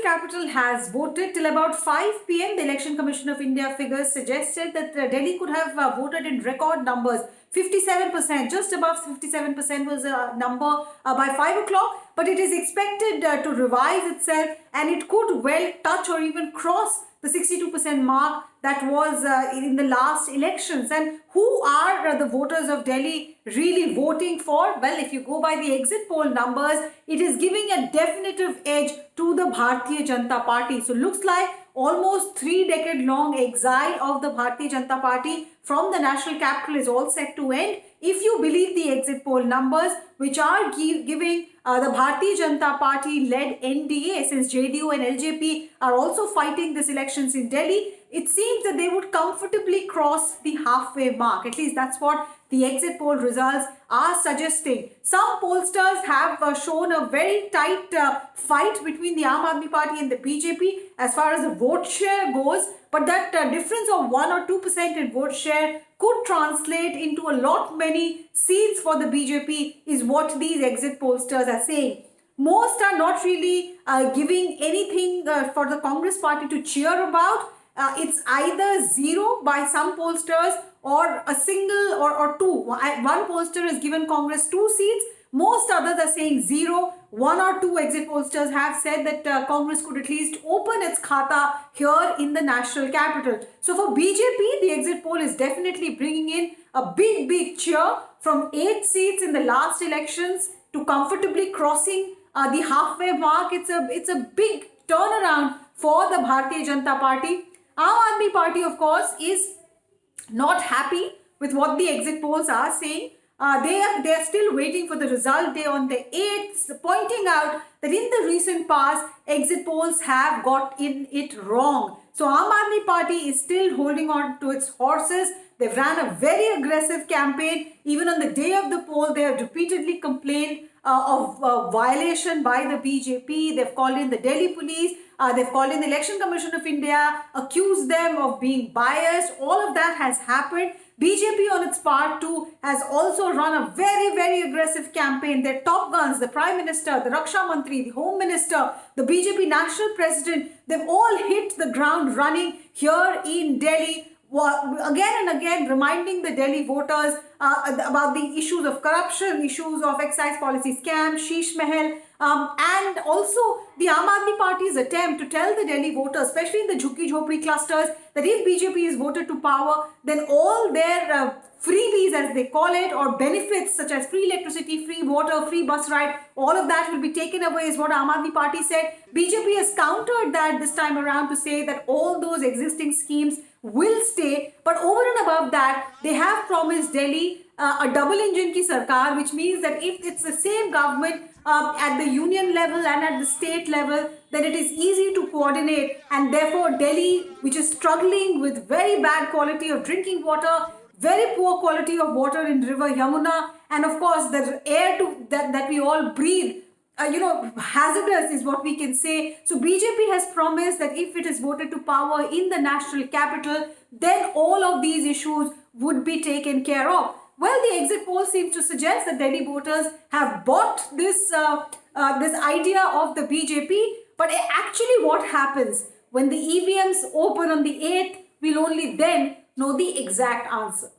capital has voted till about 5 p.m. The Election Commission of India figures suggested that Delhi could have voted in record numbers. 57%, just above 57% was a number by 5 o'clock, but it is expected to revise itself and it could well touch or even cross the 62% mark that was in the last elections. And who are the voters of Delhi really voting for? Well, if you go by the exit poll numbers, it is giving a definitive edge to the Bharatiya Janata Party. So looks like almost 3-decade-long exile of the Bharatiya Janata Party from the national capital is all set to end. If you believe the exit poll numbers, which are giving the Bharatiya Janata Party-led NDA, since JDU and LJP are also fighting these elections in Delhi, it seems that they would comfortably cross the halfway mark. At least that's what the exit poll results are suggesting. Some pollsters have shown a very tight fight between the Aam Aadmi Party and the BJP as far as the vote share goes. But that difference of 1 or 2% in vote share could translate into a lot many seats for the BJP is what these exit pollsters are saying. Most are not really giving anything for the Congress party to cheer about. It's either zero by some pollsters or a single or two. One pollster has given Congress 2 seats. Most others are saying 0. 1 or 2 exit pollsters have said that Congress could at least open its khata here in the national capital. So for BJP, the exit poll is definitely bringing in a big cheer from 8 seats in the last elections to comfortably crossing the halfway mark. It's a big turnaround for the Bharatiya Janata Party. Aam Aadmi Party, of course, is not happy with what the exit polls are saying. They are still waiting for the result day on the 8th, pointing out that in the recent past, exit polls have got it wrong. So Aam Aadmi Party is still holding on to its horses. They've ran a very aggressive campaign. Even on the day of the poll, they have repeatedly complained of violation by the BJP. They've called in the Delhi police. They've called in the Election Commission of India, accused them of being biased. All of that has happened. BJP on its part too has also run a very aggressive campaign. Their top guns, the Prime Minister, the Raksha Mantri, the Home Minister, the BJP National President, they've all hit the ground running here in Delhi. Again and again reminding the Delhi voters about the issues of corruption, issues of excise policy scam, Sheesh Mahal, and also the Aam Aadmi Party's attempt to tell the Delhi voters, especially in the Jhuggi Jhopri clusters, that if BJP is voted to power, then all their freebies, as they call it, or benefits such as free electricity, free water, free bus ride, all of that will be taken away, is what Aam Aadmi Party said. BJP has countered that this time around to say that all those existing schemes will stay, but over and above that, they have promised Delhi a double engine ki sarkar, which means that if it's the same government at the union level and at the state level, then it is easy to coordinate, and therefore Delhi, which is struggling with very bad quality of drinking water, very poor quality of water in river Yamuna, and of course the air that we all breathe, hazardous is what we can say. So BJP has promised that if it is voted to power in the national capital, then all of these issues would be taken care of. Well, the exit poll seems to suggest that Delhi voters have bought this idea of the BJP. But actually what happens when the EVMs open on the 8th, we'll only then know the exact answer.